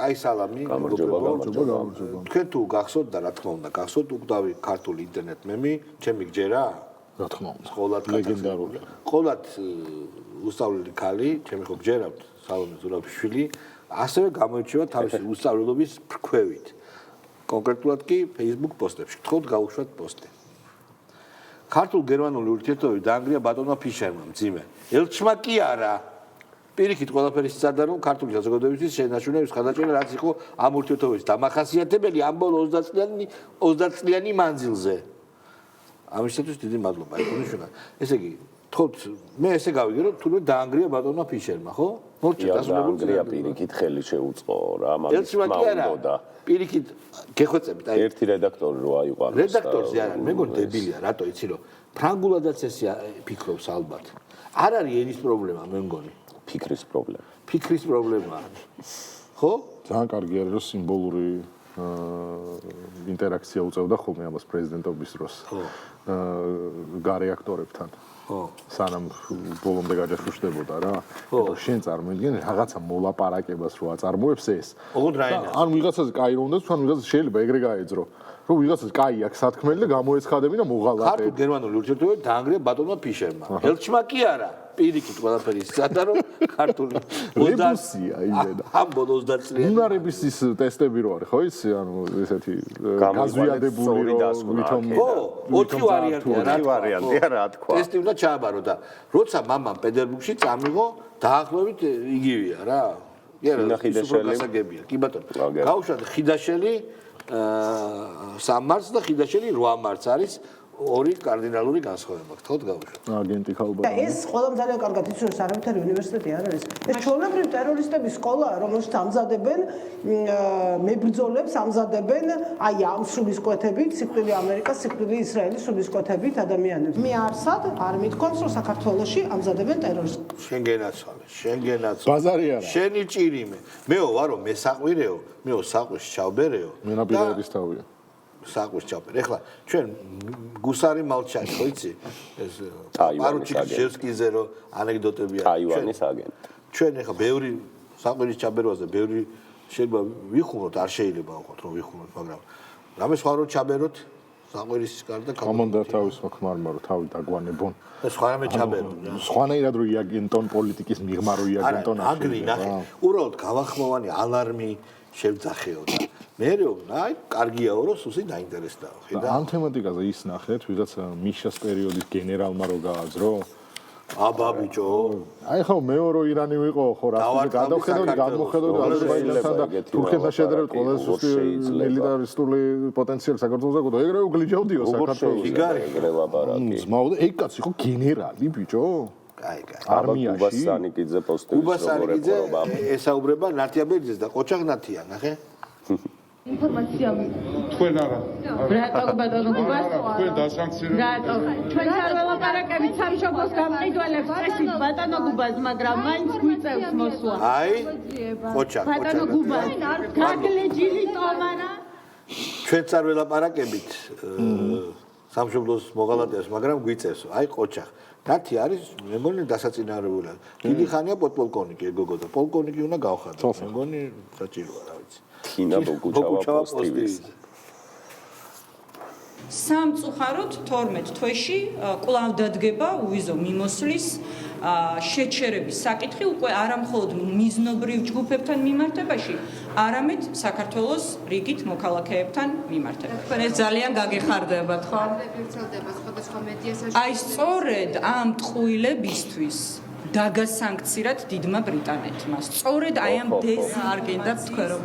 აი სალამი, გამარჯობა. თქვენ თუ გახსოვთ და რა თქმა უნდა, გახსოვთ უკვდავი ქართული ინტერნეტ მემი, ჩემი გჯერა? რა თქმა უნდა. ყოველად ლეგენდარული. ყოველად უსწავლელი ქალი, ჩემი ხო გჯერავთ, სალომე ზურაბიშვილი, ასევე გამოირჩევა თავისი უსწავლელობის ფრქვევით. კონკრეტულად კი Facebook პოსტებში. გთხოვთ გაუშვათ პოსტი. ქართულ-გერმანული ურთიერთობები დაანგრია ბატონმა ფიშერმა, მძიმე. ელჩმა კი არა. პირიქით ყველაფერი სცადა, რომ ქართული საზოგადოებისთვის შენაშუნების ხადაჭერა რაც იყო ამ ურთიერთობების დამახასიათებელი ამ ბოლო 30 წლიანი მანძილზე. ამისათვის დიდი მადლობა, ეკონიშნა. ესე იგი, თქოთ, მე ესე გავიგე, რომ თუნდაც დაანგრია ბატონმა ფიშერმა, ხო? მორჩა დასრულებული დაანგრია პირიქით ხელი შეუწყო რა, მაგის მაუნდოდა. პირიქით გეხვეწებით, აი ერთი რედაქტორი რო აიყვანოს. რედაქტორზე არა, მე მგონი დებილია, რატო იცი რომ ფრანგულადაც ესე ფიქრობს ალბათ. არ არის ენის პრობლემა, მე მგონი. ფიქრის პრობლემა. ფიქრის პრობლემაა. ხო? ძალიან კარგი არის რომ სიმბოლური ინტერაქცია უწევდა ხოლმე ამას პრეზიდენტობის დროს. გარე აქტორებთან. ხო. სანამ ბოლომდე გაჯაშუშდებოდა რა. შენ წარმოიდგინე რაღაცა მოლაპარაკებას რო აწარმოებს ეს. ოღონდ რაინა. ან ვიღაცას კაი რომ უნდა, თან ვიღაცას შეიძლება ეგრე გაეძრო. რომ ვიღაცას კაი აქვს სათქმელი და გამოეცხადები და მოღალატე. ქართულ-გერმანული ურთიერთობები დაანგრია ბატონმა ფიშერმა. ელჩმა კი არა. პირიქით ყველაფერი სცადა, რომ ქართული ლებუსია იმენა. ამ ბოლო 30 წლიანი უნარების ის ტესტები რო არის, ხო იცი, ანუ ესეთი გაზვიადებული ვითომ ხო, 4 ვარიანტია რა თქვა. ტესტი უნდა ჩააბარო და როცა მამამ პეტერბურგში წამიღო, დაახლოებით იგივეა რა. კი ბატონო. გაუშვათ ხიდაშელი 3 მარტს და ხიდაშელი 8 მარტს არის ორი კარდინალური განსხვავება. გთხოვთ გაუშვათ. აგენტი ხალბა. და ეს ყველამ ძალიან კარგად იცის, არავითარი უნივერსიტეტი არ არის. ეს ჩვეულებრივი ტერორისტების სკოლაა, რომელშიც ამზადებენ მებრძოლებს, ამზადებენ აი ამ სულისკვეთებით, სიკვდილი ამერიკას, სიკვდილი ისრაელის სულისკვეთებით ადამიანებს. მე არსად არ მithქვამს, რომ საქართველოში ამზადებენ ტერორისტებს. შენ გენაცვალე, შენ გენაცვალე. ბაზარი არა. შენი ჭირიმე. მეო ვარო, მე საყვირეო, მეო საყვირში ჩავბერეო. მენაპირების თავია. საყვირში ჩავბერე. ეხლა ჩვენ გუსარი მალჩანი, ხო იცი? ეს პარუჩიკჟევსკიზე რო ანეკდოტები არის. აივანის აგენტი. ჩვენ ეხლა ბევრი საყვირის ჩაბერვაზე, ბევრი შეიძლება ვიხუნოთ, არ შეიძლება ვიყოთ რომ ვიხუნოთ, მაგრამ რამე სხვა რო ჩაბეროთ საყვირის გარდა კომანდარ თავის მოქმარმა რო თავი დაგვანებონ. და სხვა რამე ჩაბეროთ. სხვანაირად რო იაგენტონ პოლიტიკის მიღმა რო იაგენტონ არა, აგრი ნახე. უბრალოდ გავახმოვანი ალარმი შევძახეო და მერე აი კარგიაო რომ სუსი დაინტერესდაო ხედა ამ თემატიკაზე ის ნახეთ ვიღაც მიშას პერიოდის გენერალმა რო გააძრო აბა ბიჭო აი ხო მეორო ირანი ვიყო ხო რა გადავხედოთ აზერბაიჯანთან და თურქეთთან შედარებით ყველაზე სუსტი მილიტარისტული პოტენციალი საქართველოს აქვს და ეგრევე უგლიჯავდიო საქართველოს ეგრე ლაპარაკი ძმაო და ეგ კაცი ხო გენერალი ბიჭო კაი არმიაში უბასანიკიძე პოსტების უბასანიკიძე ესაუბრება ნათიაბერძეს და ყოჩაღნათია ნახე ინფორმაცია თქვენ არა. რატო ბატონო გუბას? თქვენ დასანქცირებთ. რატო? ჩვენ არ ველაპარაკებით სამშობლოს გამყიდველებს წესით ბატონო გუბას, მაგრამ მაინც გვიწევს მოსვლა. აი ყოჩა ბატონო გუბას, გაგლეჯილი ტომარა. ჩვენც არ ველაპარაკებით სამშობლოს მოღალატეებს, მაგრამ გვიწევს. აი ყოჩა. დათი არის მე მგონი დასაწინააღმდეგოა. დიდი ხანია პოდპოლკოვნიკი ეგოგო და პოლკოვნიკი უნდა გავხადო. მე მგონი საჭიროა რა ვიცი. თინა ბოგუჩავა პოსტივის სამწუხაროდ 12 თვეში კვლავ დადგება უვიზო მიმოსვლის შეჩერების საკითხი უკვე არა მხოლოდ მიზნობრივ ჯგუფებთან მიმართებაში, არამედ საქართველოს რიგით მოქალაქეებთან მიმართებაში. ეს ძალიან გაგეხარდებათ, ხო? აი სწორედ ამ ტყუილებისთვის დაგასანქცირათ დიდმა ბრიტანეთმა. სწორედ აი ამ არ გინდათ თქვენ რომ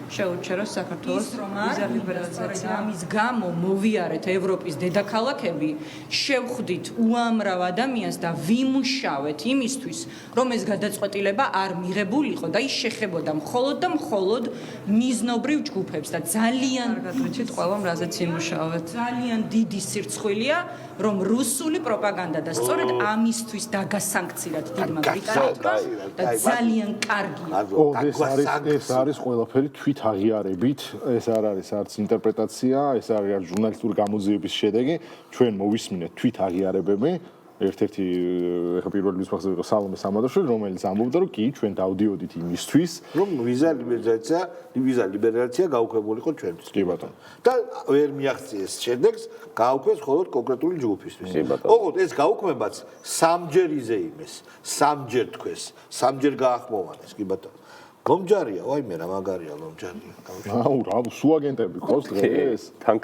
შეუჩეროს საქართველოს ვიზა ლიბერალიზაცია. ამის გამო მოვიარეთ ევროპის დედაქალაქები, შევხვდით უამრავ ადამიანს და ვიმუშავეთ იმისთვის, რომ ეს გადაწყვეტილება არ მიღებულიყო და ის შეხებოდა მხოლოდ და მხოლოდ მიზნობრივ ჯგუფებს და ძალიან გადავიცით ყველამ რაზეც იმუშავეთ. ძალიან დიდი სირცხვილია, რომ რუსული პროპაგანდა და სწორედ ამისთვის დაგასანქცირათ დიდმა ბრიტანეთმა და ძალიან კარგია. ეს არის ყველაფერი თვით აღიარებით, ეს არ არის არც ინტერპრეტაცია, ეს არის ჟურნალისტური გამოძიების შედეგი, ჩვენ მოვისმინეთ თვით აღიარებები ერთ-ერთი ეხა პირველი მსახიობი იყო სალომე სამადაშვილი, რომელიც ამბობდა, რომ კი ჩვენ დავდიოდით იმისთვის, რომ ვიზა ლიბერალიზაცია გაუქმებულიყო ჩვენთვის. კი ბატონო. და ვერ მიაღწიეს შედეგს, გაუქმეს მხოლოდ კონკრეტული ჯგუფისთვის. ოღონდ ეს გაუქმებაც სამჯერ იზეიმეს, სამჯერ თქვეს, სამჯერ გაახმოვანეს, კი ბატონო. ლომჯარია, ვაიმე რა მაგარია ლომჯარია. აუ რა სულ აგენტები ყავს დღეს. თან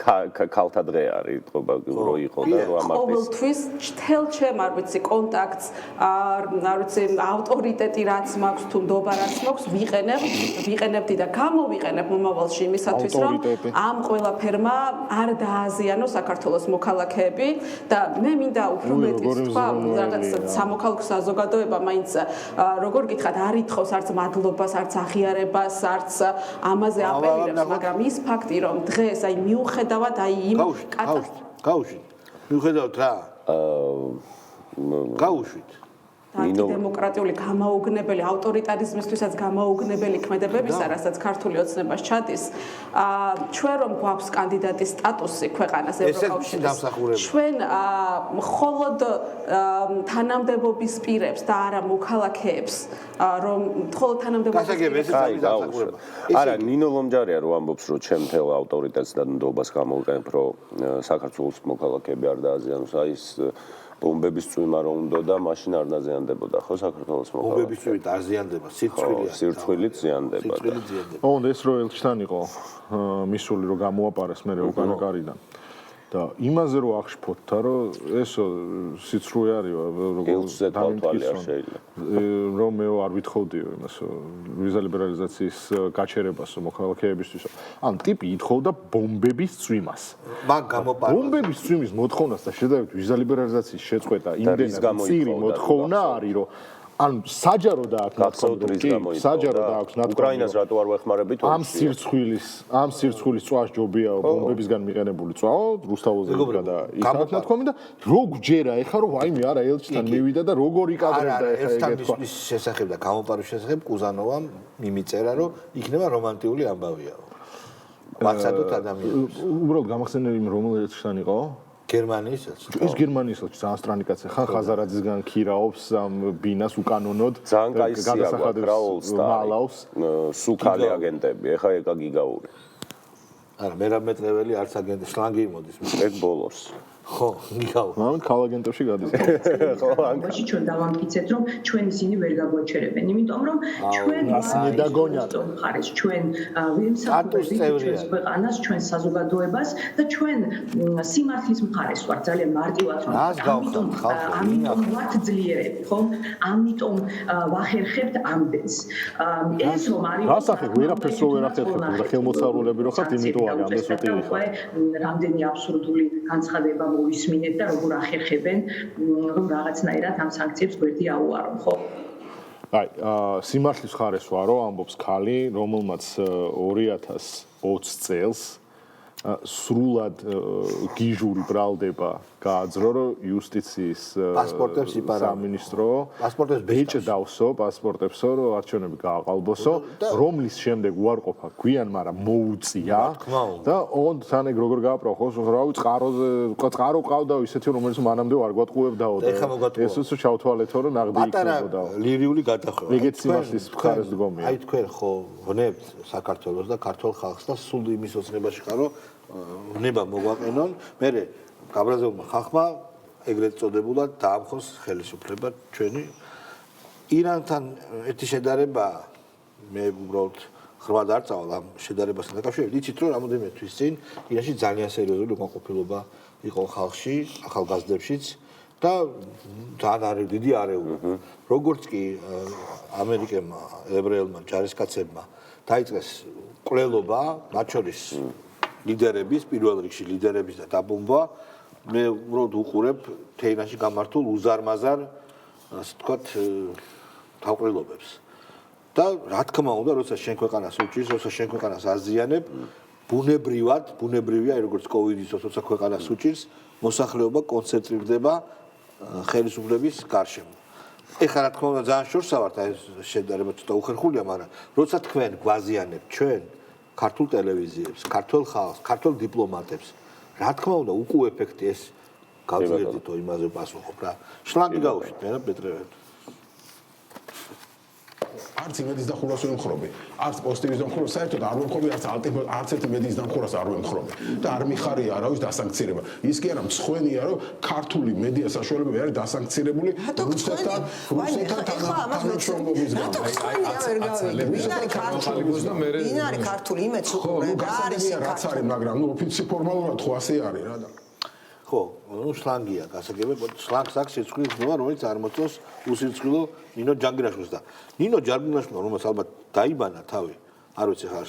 ქალთა დღე არის, თქობა რო იყო და რო ამართვის. ყოველთვის მთელ ჩემ არ ვიცი კონტაქტს, არ ვიცი ავტორიტეტი რაც მაქვს თუ ნდობა რაც მაქვს, ვიყენებდი და გამოვიყენებ მომავალში იმისათვის, რომ ამ ყველაფერმა არ დააზიანოს საქართველოს მოქალაქეები და მე მინდა უფრო მეტიც თქვა, რაღაც სამოქალაქო საზოგადოება მაინც როგორ გითხრათ, არ ითხოვს არც მადლობას, არც აღიარებას, არც ამაზე აპელირებს, მაგრამ ის ფაქტი, რომ დღეს აი მიუხედავად აი იმ გაუშვით. მიუხედავად რა? გაუშვით. დემოკრატიული გამაუგნებელი ავტორიტარიზმისთვისაც გამაუგნებელი ქმედებებისა, რასაც ქართული ოცნებას ჩადის, ჩვენ რომ გვაქვს კანდიდატის სტატუსი ქვეყანას ევროკავშირის, ჩვენ მხოლოდ თანამდებობის პირებს და არა მოქალაქეებს, რომ მხოლოდ თანამდებობის არა, ნინო ლომჯარია რო ამბობს, რომ ჩემ თელ ავტორიტეტს და ნდობას გამოვიყენებ, რომ საქართველოს მოქალაქეები არ დააზიანოს, აი ეს ბომბების წვიმა რომ უნდა და მაშინ არ დაზიანდებოდა ხო საქართველოს მოქალაქე. ბომბების წვიმით არ ზიანდება, სირცხვილით ზიანდება. ოღონდ ეს რო ელჩთან იყო მისული რომ გამოაპარეს მე უკანა კარიდან. და იმაზე რო აღშფოთთა რომ ეს სიცრუე არის როგორც რომ მე არ ვითხოვდიო იმას ვიზა ლიბერალიზაციის გაჩერებას მოქალაქეებისთვის. ან ტიპი ითხოვდა ბომბების წვიმას. მაგ გამოპარეს. ბომბების წვიმის მოთხოვნას და შედარებით ვიზა ლიბერალიზაციის შეწყვეტა იმდენად წირი მოთხოვნა არის რომ ან საჯარო და აქ საჯარო და აქვს ნათქვამი უკრაინას რატო არ ვეხმარებით ამ სირცხვილის წვას ჯობია ბომბებისგან მიყენებული წვაო რუსთაველზე და იქაც ნათქვამი და რო გჯერა ეხა რომ ვაიმე არა ელჩთან მივიდა და როგორ იკადრებდა ეხა ეგეთ ეს შესახებ და გამოპარვის შესახებ კუზანოვამ მიმიწერა რომ იქნება რომანტიული ამბავიაო ვაცადოთ ადამიანებს უბრალოდ გამახსენე იმ რომელ ელჩთან იყო გერმანიის ელჩი. ეს გერმანიის ელჩი ძალიან სწრანი კაცია. ხან ხაზარაძისგან ქირაობს ამ ბინას უკანონოდ. ძალიან კაისია გაკრაულს და სუკალი აგენტები. ეხა ეკა გიგაური. არა, მერაბმეტრეველი არც აგენტი შლანგი იმოდის. ეგ ბოლოს. ხო, გიგაური. მან ქალაგენტებში გადის. ხო, ამაში ჩვენ დავამტკიცეთ, რომ ჩვენ ისინი ვერ გაგვაჩერებენ, იმიტომ რომ ჩვენ მხარეს ჩვენ ვიმსახურებთ ქვეყანას, ჩვენ საზოგადოებას და ჩვენ სიმართლის მხარეს ვართ ძალიან მარტივად რომ ამიტომ ვართ ძლიერები, ხო? ამიტომ ვახერხებთ ამდენს. ეს რომ არის გასახებ ვერაფერს რო ვერ ახერხებთ და ხელმოწარულები რო ხართ, იმიტომ არის ამდენს ვიტყვი. რამდენი აბსურდული განცხადება მოვისმინეთ და როგორ ახერხებენ რომ რაღაცნაირად ამ სანქციებს გვერდი აუარონ, ხო? აი, სიმართლის მხარეს ვარო, ამბობს ქალი, რომელმაც 2020 წელს სრულად გიჟური ბრალდება გააძრო, რომ იუსტიციის სამინისტრო პასპორტებს ბეჭდავსო, პასპორტებსო, რომ არჩევნები გააყალბოსო, რომლის შემდეგ უარყოფა გვიან, მაგრამ მოუწია და ოღონდ თან ეგ როგორ გააპრა ხო, რავი, წყარო ყავდა ისეთი, რომელიც მანამდე არ გვატყუებდაო და ესეც ჩავთვალეთო, რომ ნაღდი იქნებოდა. ლირიული გადახვევა. ეგეც სიმართლის მხარეს დგომია. აი თქვენ ხო ვნებთ საქართველოს და ქართულ ხალხს და სულ იმის ოცნებაში ხარ, რომ ვნება მოგვაყენონ, მე გაბრაზებულმა ხალხმა ეგრეთ წოდებულად დაამხოს ხელისუფლება ჩვენი ირანთან ერთი შედარება მე უბრალოდ ხრად არ წავალ ამ შედარებასთან დაკავშირებით იცით რომ რამოდენიმე თვის წინ ირანში ძალიან სერიოზული უკმაყოფილება იყო ხალხში ახალგაზრდებშიც და ძალიან დიდი არეულობა როგორც კი ამერიკელმა ებრაელმა ჯარისკაცებმა დაიწყეს კვლელობა მათ შორის ლიდერების პირველ რიგში ლიდერების და დაბომბვა მე უბრალოდ უყურებ თეირანში გამართულ უზარმაზარ ასე ვთქვათ თავყრილობებს და რა თქმა უნდა როცა შენ ქვეყანას უჭირს როცა შენ ქვეყანას აზიანებ ბუნებრივია როგორც კოვიდის როცა ქვეყანას უჭირს მოსახლეობა კონცენტრირდება ხელისუფლების გარშემო ეხლა რა თქმა უნდა ძალიან შორსა ვართ აი შედარება ცოტა უხერხულია მაგრამ როცა თქვენ გვაზიანებთ ჩვენ ქართულ ტელევიზიებს ქართულ ხალხს ქართულ დიპლომატებს რა თქმა უნდა უკუ ეფექტი ეს გავწიერთითო იმაზე პასუხობ რა. შლანგი გავუშვით მე რა პეტრევენ. არც იმედის დამხურას ვერ ვმხრობი, არც პოზიტივის დამხურას საერთოდ არ ვმხრობი, არც ერთი იმედის დამხურას არ ვმხრობი. და არ მიხარია არავის დასანქცირება. ის კი არა მსხვენია, რომ ქართული მედია საშუალებები არის დასანქცირებული რუსეთთან თანამშრომლობის გამო. ვინ არის ქართული იმედს უყურებ რა არის რაც არის, მაგრამ ნუ ფორმალურად ხო ასე არის რა და ხო, ნუ შლანგია გასაგებია, შლანგს აქვს სიცოცხლის ნომა, რომელიც არ მოწონს უსიცოცხლო ნინო ჯანგირაშვილს და ნინო ჯანგირაშვილმა, რომელსაც ალბათ დაიბანა თავი, არ ვიცი ხარ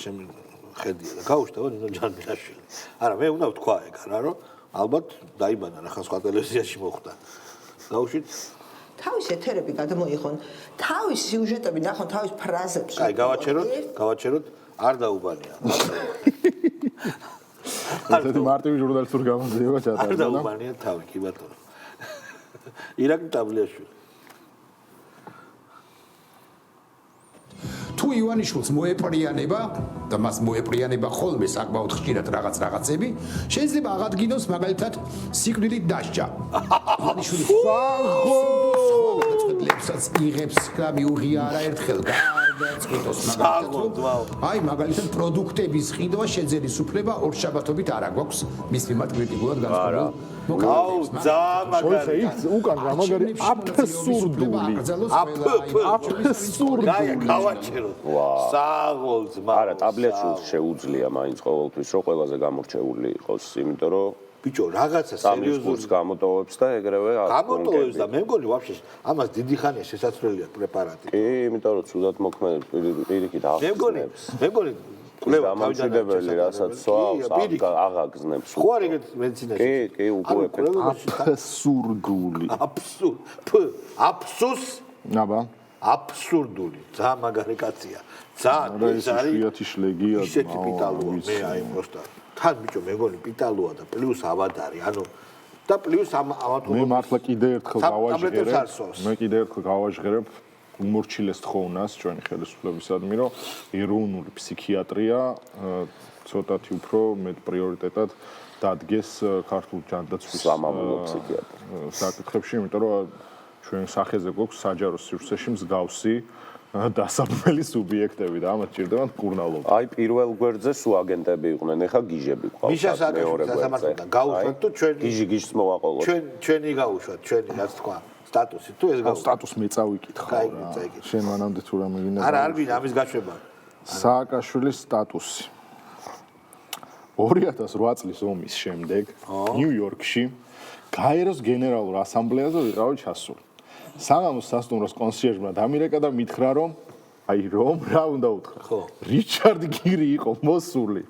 ხედია და გაუშვება ნინო ჯანგირაშვილი. არა, მე უნდა ვთქვა ეგ არა, რომ ალბათ დაიბანა რა ხან სხვა ტელევიზიაში მოხვდა. გაუშვით თავის ეთერები გადმოიღონ, თავის სიუჟეტები ნახონ, თავის ფრაზებს. აი, გავაჩეროთ, არ დაუბანია. ესეთი მარტივი ჟურნალისტური გამოძიება ჩატარდა. არ დაუბანია თავი, კი ბატონო. ირაკლი ტაბლიაშვილი. თუ ივანიშვილს მოეპრიანება და მას მოეპრიანება ხოლმე საკმაოდ ხშირად რაღაცები, შეიძლება აღადგინოს მაგალითად სიკვდილით დასჯა. ივანიშვილი სახელმწიფოებსაც იღებს და მიუღია არაერთხელ გარდაწყიტოს მაგალითად. აი მაგალითად პროდუქტების ყიდვა შეძენის უფლება ორშაბათობით არ აქვს მის მიმართ კრიტიკულად განსხვავებულ. აუ, ძალიან მაგარი. უკან რა მაგარი აბსურდული. აბსურდული. გავაჩეროთ. საღოლძმა. არა, ტაბლიაშვილს შეუძლია მაინც ყოველთვის რომ ყველაზე გამორჩეული იყოს, იმიტომ რომ ბიჭო, რაღაცა სერიოზული გამოტოვებს და ეგრევე გამოტოვებს და მე მგონი ვაფშე ამას დიდი ხანია შესაძლებელი აქვს პრეპარატი. კი, იმიტომ რომ ცუდად მოქმედებს პირიქით აღგზნებს. მე მგონი გამომშვიდებელი, რასაც სვავს, აღაგზნებს. ხო არ ეგეთ მედიცინაში? კი, უკვე აბსურდული. აფსუს? აბა. აბსურდული, ძალიან მაგარი კაცია. ძალიან ის არის. ისეთი შლეგია. ისეთი პიტალოა, მე აი პროსტა. თან ბიჭო მე მგონი პიტალოა და პლუს ავადარი, ანუ და პლუს ამათო მე მართლა კიდე ერთხელ გავაჟღერებ უმორჩილეს თხოვნას ჩვენი ხელისუფლებისადმი, რომ ეროვნული ფსიქიატრია ცოტათი უფრო მეტ პრიორიტეტად დადგეს ქართულ ჯანდაცვის სამამულო ფსიქიატრი საკითხებში, იმიტომ რომ ჩვენ სახეზე გვაქვს საჯარო სივრცეში მსგავსი დასაბმელი სუბიექტები და ამათ ჭირდება მკურნალობა. აი პირველ გვერდზე სულ აგენტები იყვნენ, ეხა გიჟები ყავს. მეორე გვერდზე. გაუშვათ თუ ჩვენ გიჟს მოვაყოლოთ. ჩვენი გაუშვათ, ჩვენი რაც თქვა. სტატუსი თუ ეს გაუშვათ. სტატუს მე წავიკითხავ რა. შენ მანამდე თუ რამე გინდა. არა, არ ვინ ამის გაშვება. სააკაშვილის სტატუსი. 2008 წლის ომის შემდეგ ნიუ-იორკში გაეროს გენერალურ ასამბლეაზე ვიყავი ჩასული. საღამოს სასტუმროს კონსიერჟმა დამირეკა და მითხრა რომ რა უნდა უთხრა. რიჩარდ გირი იყო მოსული.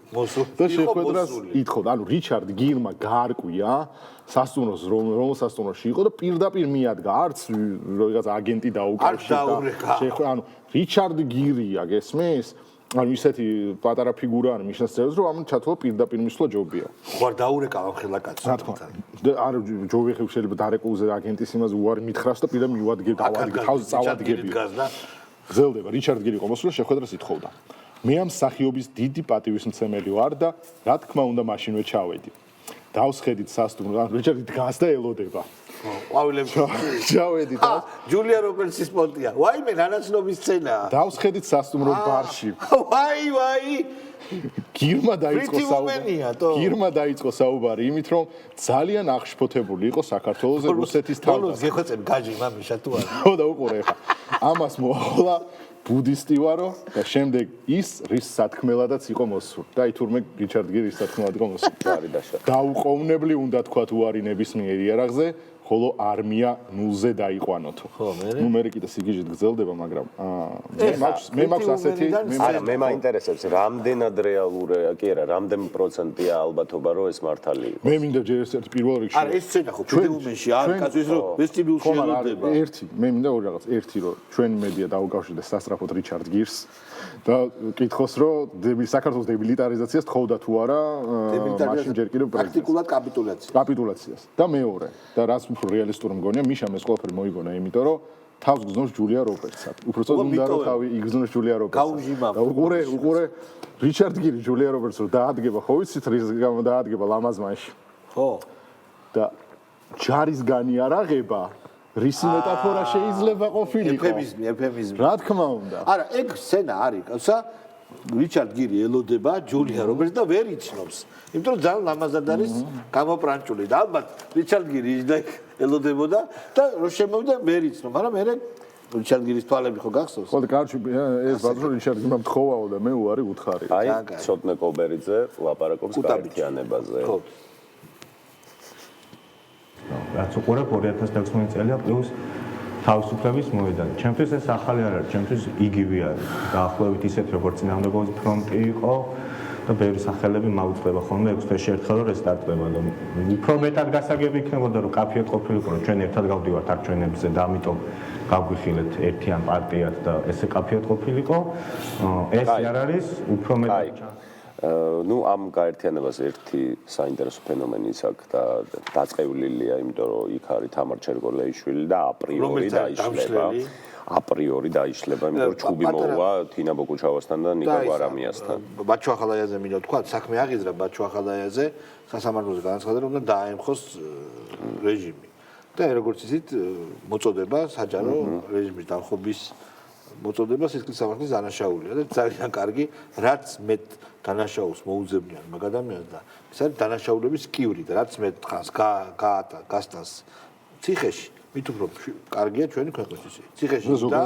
და შეხვედრას ითხოვდა, ანუ რიჩარდ გირმა გაარკვია სასტუმროს რომ სასტუმროში იყო და პირდაპირ მიადგა, არც რაღაც აგენტი დაუკავშირდა. შეხვედრა, ანუ რიჩარდ გირია, გესმის? ანუ ისეთი პატარა ფიგურა არის მიშნასწრებს, რომ ამ ჩათვალა პირდაპირ მისვლა ჯობია. ხო არ დაურეკა ამ ხელაკაცს. რა თქმა უნდა. არ ჯობია შეიძლება დარეკულზე აგენტის იმას უარი მითხრას და პირდაპირ მივადგებ, თავზე წავადგები. გრძელდება რიჩარდ გირი იყო მოსული, შეხვედრას ითხოვდა. მე ამ სახიობის დიდი პატივისმცემელი ვარ და რა თქმა უნდა მაშინვე ჩავედი. დავსხედით სასტუმროს, რიჩარდი დგას და ელოდება. ყვავილებს ჩავედით. ჯულია რობერტსის პონტია. ვაიმე, ნანაცნობის სცენაა. დავსხედით სასტუმროს ბარში. ვაი. გირმა დაიწყო საუბარი იმით, რომ ძალიან აღშფოთებული იყო საქართველოზე რუსეთის თავდასხმა. ბოლოს გეხოცებ გაჯი მამიშა თუ არა. ხო და უყურე ხა. ამას მოახლა ბუდისტი ვარო და შემდეგ ის რის სათქმელადაც იყო მოსული. და აი თურმე რიჩარდ გირი რის სათქმელად იყო მოსული. არის დაშა. დაუყოვნებლი უნდა თქვა თუ არის ნებისმიერ იარაღზე, ხოლო არმია ნულზე დაიყვანოთო. ხო, ნუ მე კიდე სიგიჟით გრძელდება, მაგრამ მე მაქვს ასეთი არა, მე მაინტერესებს რამდენად რეალურია, კი არა, რამდენი პროცენტია ალბათობა რომ ეს მართალი იყო. მე მინდა ჯერ ერთ პირველ რიგში. არა, ეს სცენა ხო ფიულმენში არ კაცის რომ ვესტიბიულში ელოდება. ერთი, მე მინდა ორი რაღაც, ერთი რომ ჩვენი მედია დაუკავშირდეს სასწრაფოდ რიჩარდ გირს და კითხოს რომ საქართველოს დებილიტარიზაციას თხოვდა თუ არა მაშინ ჯერ კიდევ პრაქტიკულად კაპიტულაციას. და მეორე და რაც უფრო რეალისტური მგონია, მიშამ ეს ყველაფერი მოიგონა, იმიტომ რომ თავს გზნობს ჯულია რობერტსად. უბრალოდ უნდა რომ თავი იგზნოს ჯულია რობერტსად. და უყურე რიჩარდ გირი ჯულია რობერტს რომ დაადგება, ხო ვიცით რის გამო დაადგება ლამაზმანში. ხო. და ჯარისგანი არ აღება რისი მეტაფორა შეიძლება ყოფილიყო ეფემიზმი რა თქმა უნდა არა ეგ სცენა არის კაცსა რიჩარდ გირი ელოდება ჯულია რობერტს და ვერ იცნობს იმიტომ რომ ძალიან ლამაზად არის გამოპრანჭული და ალბათ რიჩარდ გირი და ელოდებოდა და რო შემოვიდა ვერ იცნობ მაგრამ მე რიჩარდ გირის თვალები ხო გახსოვს ხო და კარჩი ეს ბაზრო რიჩარდ გიმ მთხოვაო და მე უარი უთხარი აი ცოტნე კობერიძე ლაპარაკობს გაერთიანებაზე ხო რაც უყურებ 2016 წელია პლუს თავისუფლების მოედანი. ჩემთვის ეს ახალი არ არის, ჩემთვის იგივე არის. დაახლოებით ისეთ როგორც წინააღმდეგობის ფრონტი იყო და ბევრი სახელები მაუწყდება ხოლმე 6 თვეში ერთხელ რომ რესტარტდება და უფრო მეტად გასაგები იქნებოდა რომ კაფეეთ ყოფილიყო რომ ჩვენ ერთად გავდივართ არჩევნებზე და ამიტომ გავგვიხილეთ ერთიან პარტიად და ესე კაფეეთ ყოფილიყო. ეს არ არის უფრო მეტად ну ამ გაერთიანებას ერთი საინტერესო ფენომენი ის აქვს და დაწყევლილია, იმიტომ რომ იქ არის თამარ ჩერგოლეიშვილი და აპრიორი დაიშლება, იმიტომ რომ ჩხუბი მოუვა თინა ბოკუჩავასთან და ნიკო გვარამიასთან. ბაჩო ახალაიაძე მინდა თქვა, საქმე აღიძრა ბაჩო ახალაიაძე სასამართლოზე განაცხადა რომ უნდა დაემხოს რეჟიმი. და როგორც იცით, მოწოდება საჯარო რეჟიმის დამხობის მოწოდება სისხლის სამართლის დანაშაულია და ძალიან კარგი რაც მეტ დანაშაულს მოუძებნიან მაგ ადამიანს და ეს არის დანაშაულების კივრი და რაც მეტ ხანს გასტანს ციხეში მით უფრო კარგია ჩვენი ქვეყნისთვის ციხეში და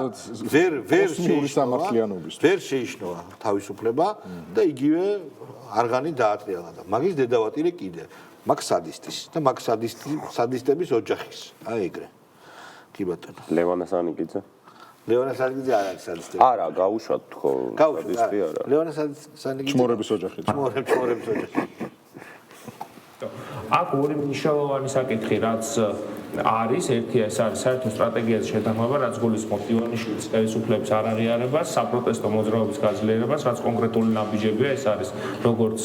ვერ შეიშნოა თავისუფლება და იგივე არღანი დაატრიალა და მაგის დედავატირე კიდე მაგ სადისტის და მაგ სადისტების ოჯახის აი ეგრე კი ბატონო ლევან ასანიკიძე ლევან ასანიკიძე არ არის სადისტი. არა, გაუშვათ ხო. სადისტი არა. ლევან ასანიკიძე ჩმორების ოჯახი. ჩმორების ოჯახი. აქ ორი მნიშვნელოვანი საკითხი რაც არის, ერთი ეს არის საერთო სტრატეგიაზე შეთანხმება, რაც გულისხმობს ივანიშვილის ხელისუფლების არაღიარებას, საპროტესტო მოძრაობის გაძლიერებას, რაც კონკრეტული ნაბიჯებია, ეს არის როგორც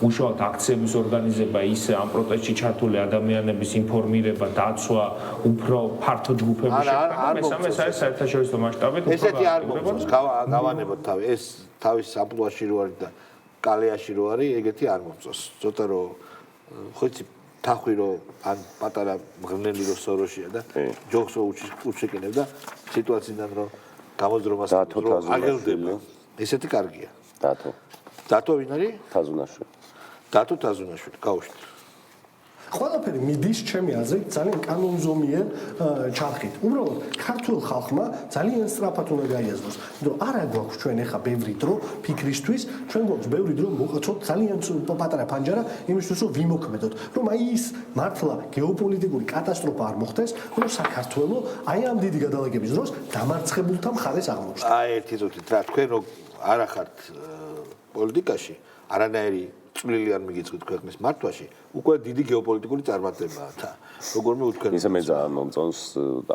უშუალოდ აქციების ორგანიზება, ისე ამ პროტესტში ჩართული ადამიანების ინფორმირება, დაცვა, უფრო ფართო ჯგუფების შექმნა, მესამე ეს არის საერთაშორისო მასშტაბით. ესეთი არ მომწონს, გავანებოთ თავი, ეს თავის ამპლუაში რო არის და კალეაში რო არის, ეგეთი არ მომწონს. ცოტა რო ხო იცი თახვი რო ან პატარა მღრნელი რო სოროშია და ჯოხს რო უჩეკინებ და სიტუაციიდან რო გამოძრომას აგელდება. ესეთი კარგია. დათო ვინ არის? თაზუნაშვილი. დათო თაზუნაშვილი, გაუშვით. ყველაფერი მიდის ჩემი აზრით ძალიან კანონზომიერ ჩარხით. უბრალოდ ქართულ ხალხმა ძალიან სწრაფად უნდა გაიაზროს, რომ არა გვაქვს ჩვენ ახლა ბევრი დრო ფიქრისთვის, ჩვენ გვაქვს ბევრი დრო მოხოცოთ ძალიან პატარა ფანჯარა იმისთვის რომ ვიმოქმედოთ, რომ აი ის მართლა გეოპოლიტიკური კატასტროფა არ მოხდეს, რომ საქართველო აი ამ დიდი გადალაგების დროს დამარცხებულთა მხარეს აღმოჩნდეს. აი ერთი წუთით რა თქვენ რომ არ ახართ პოლიტიკაში, არანაირი წვლილი არ მიგიწყით ქვეყნის მართვაში, უკვე დიდი გეოპოლიტიკური წარმატებაა და როგორმე უთქვენ. ისე მე ძალიან მომწონს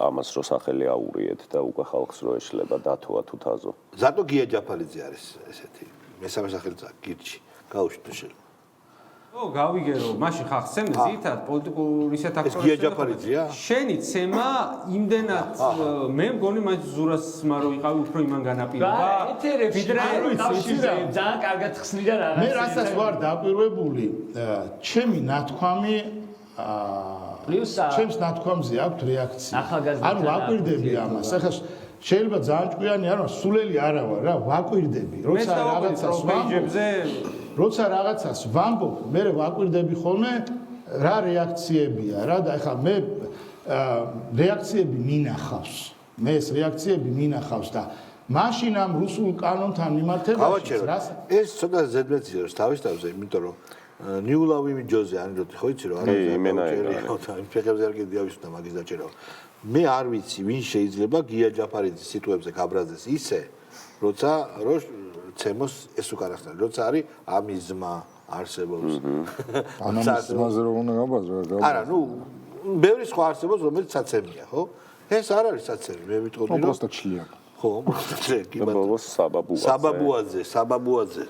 ამას რო სახელი აურიეთ და უკვე ხალხს რო ეშლება დათოა თუ თაზო. ზატო გია ჯაფარიძე არის ესეთი მესამე სახელიც გირჩი. გაუშვით შეიძლება. ო გავიგე რომ მაშინ ხახს ცემ ზითად პოლიტიკური სათაქსო გია ჯაფარიძეა შენი ცემა იმდენად მე მგონი მას ზურას მარო იყავი უფრო იმან განაპირობა ვიდრე ძალიან კარგად ხსნიდა რაღაცა მე რასაც ვარ დაკვირვებული ჩემი ნათქვამი ჩემს ნათქვამზე აქვს რეაქცია ანუ ვაკვირდები ამას ახლა შეიძლება ძალიან ჭკვიანი არ ვარ სულელი არა ვარ რა ვაკვირდები როცა რაღაცას ვამბობ მე ვაკვირდები ხოლმე რა რეაქციებია რა და ეხლა მე რეაქციები მინახავს მე ეს რეაქციები მინახავს და მაშინ ამ რუსულ კანონთან მიმართებაში ეს ცოტა ზედმეტია თავის თავზე იმიტომ რომ ნიულავი მიჯოზე ანროთი ხო იცი რომ არა ფეხებზე არ გიდიავისდა მაგის დაჭერა მე არ ვიცი ვინ შეიძლება გია ჯაფარიძის სიტუებზე გაბრაზდეს ისე როცა ცემოს ეს უკანახტა როცა არის ამის ძმა არსებობს ამის ძმაზე რომ უნდა გაბაზრო არა ნუ ბევრი სხვა არსებობს რომელიც საცემია ხო ეს არ არის საცემი მე ვიტყოდი რომ პროსტა ჩლია ხო პროსტა ჩლია კი ბოლოს საბაბუაძე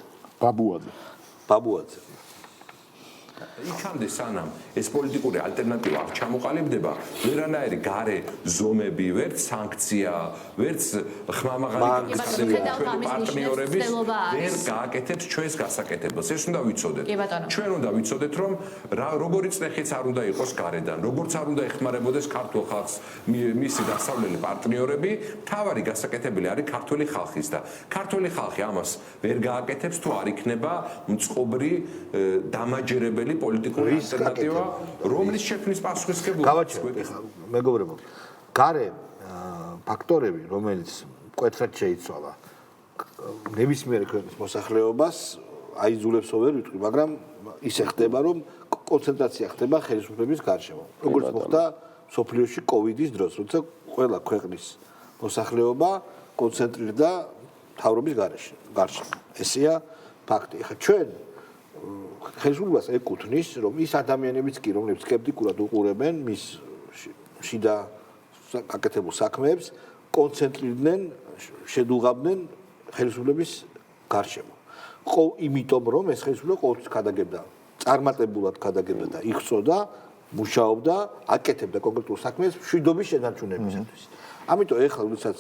ბაბუაძე იქამდე სანამ ეს პოლიტიკური ალტერნატივა არ ჩამოყალიბდება, ვერანაირი გარე ზომები, ვერც სანქცია, ვერც ხმამაღალი პარტნიორების ვერ გააკეთებს ჩვენს გასაკეთებელს. ეს უნდა ვიცოდეთ. ჩვენ უნდა ვიცოდეთ, რომ როგორი წნეხიც არ უნდა იყოს გარედან, როგორც არ უნდა ეხმარებოდეს ქართულ ხალხს მისი დასავლელი პარტნიორები, თავარი გასაკეთებელი არის ქართული ხალხის და ქართული ხალხი ამას ვერ გააკეთებს თუ არ იქნება მწყობრი დამაჯერებელი პოლიტიკური ალტერნატივა, რომლის შექმნის პასუხისმგებლობა. გავაჩერეთ ახლა მეგობრებო. გარე ფაქტორები, რომელიც მკვეთრად შეიცვალა ნებისმიერ ქვეყნის მოსახლეობას, აიძულებსო ვერ ვიტყვი, მაგრამ ისე ხდება, რომ კონცენტრაცია ხდება ხელისუფლების გარშემო. როგორც მოხდა სოფლიოში კოვიდის დროს, როცა ყველა ქვეყნის მოსახლეობა კონცენტრირდა მთავრობის გარშემო. ესეა ფაქტი. ახლა ჩვენ ხელისუფლებას ეკუთვნის, რომ ის ადამიანებიც კი, რომლებიც სკეპტიკურად უყურებენ მის შიდა გაკეთებულ საქმეებს, კონცენტრირდნენ, შედუღაბდნენ ხელისუფლების გარშემო. იმიტომ რომ ეს ხელისუფლება ყოველთვის ქადაგებდა, წარმატებულად ქადაგებდა და იხსოვდა, მუშაობდა, აკეთებდა კონკრეტულ საქმეს მშვიდობის შენარჩუნებისათვის. ამიტომ ეხლა როდესაც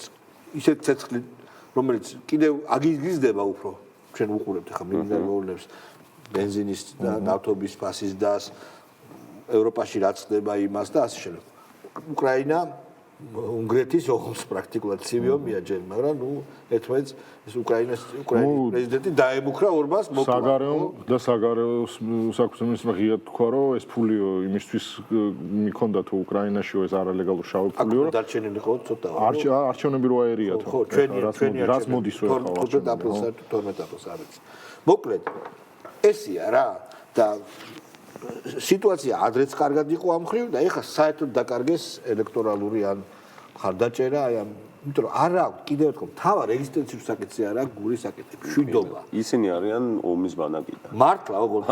ისეთ ცეცხლი, რომელიც კიდევ აგიზგიზდება უფრო, ჩვენ უყურებთ ახლა მინერალურებს, ბენზინის და ნავთობის ფასის დას, ევროპაში რაც ხდება იმას და ასე შემდეგ. უკრაინა უნგრეთის ოღონდ პრაქტიკულად ცივიომია ჯერ, მაგრამ ნუ ერთმანეთს ეს უკრაინის პრეზიდენტი დაემუქრა ორბანს მოკლა. საგარეო საქმის ღია თქვა, რომ ეს ფული იმისთვის მიქონდა თუ უკრაინაშიო ეს არალეგალურ შავი ფულიო. დარჩენილი ხო ცოტა. არჩევნები რო აერიათ. ხო, ჩვენი რაც მოდის ხო ახლა. 15 აპრილს არის. მოკლედ ესია რა და სიტუაცია ადრეც კარგად იყო ამ ხრივ და ეხლა საერთოდ დაკარგეს ელექტორალური ან ხარდაჭერა აი ამ იმიტომ რომ არ აქვს კიდევ ერთხელ თავად რეგისტრაციის საკითხი არა გულის საკითხი მშვიდობა ისინი არიან ომის ბანაკიდან მართლა ოღონდ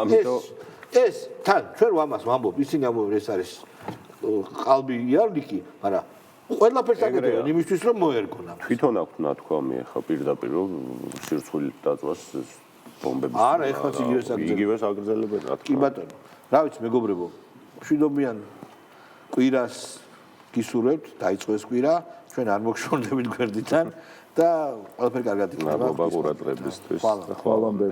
ეს თან ჩვენ ამას ვამბობ ისინი ამბობენ ეს არის ყალბი იარლიკი მაგრამ ყველაფერს აკეთებენ იმისთვის რომ მოერგონ ამ თვითონ აქვს ნათქვამი ახლა პირდაპირ რომ სირცხვილით დაწვას ბომბები არა ეხლაც იგივეს აგრძელებენ რა თქმა კი ბატონო რა ვიცი მეგობრებო მშვიდობიან კვირას გისურვებთ დაიწყო ეს კვირა ჩვენ არ მოგშორდებით გვერდიდან და ყველაფერი კარგად იქნება მადლობა ყურადღებისთვის ხვალამდე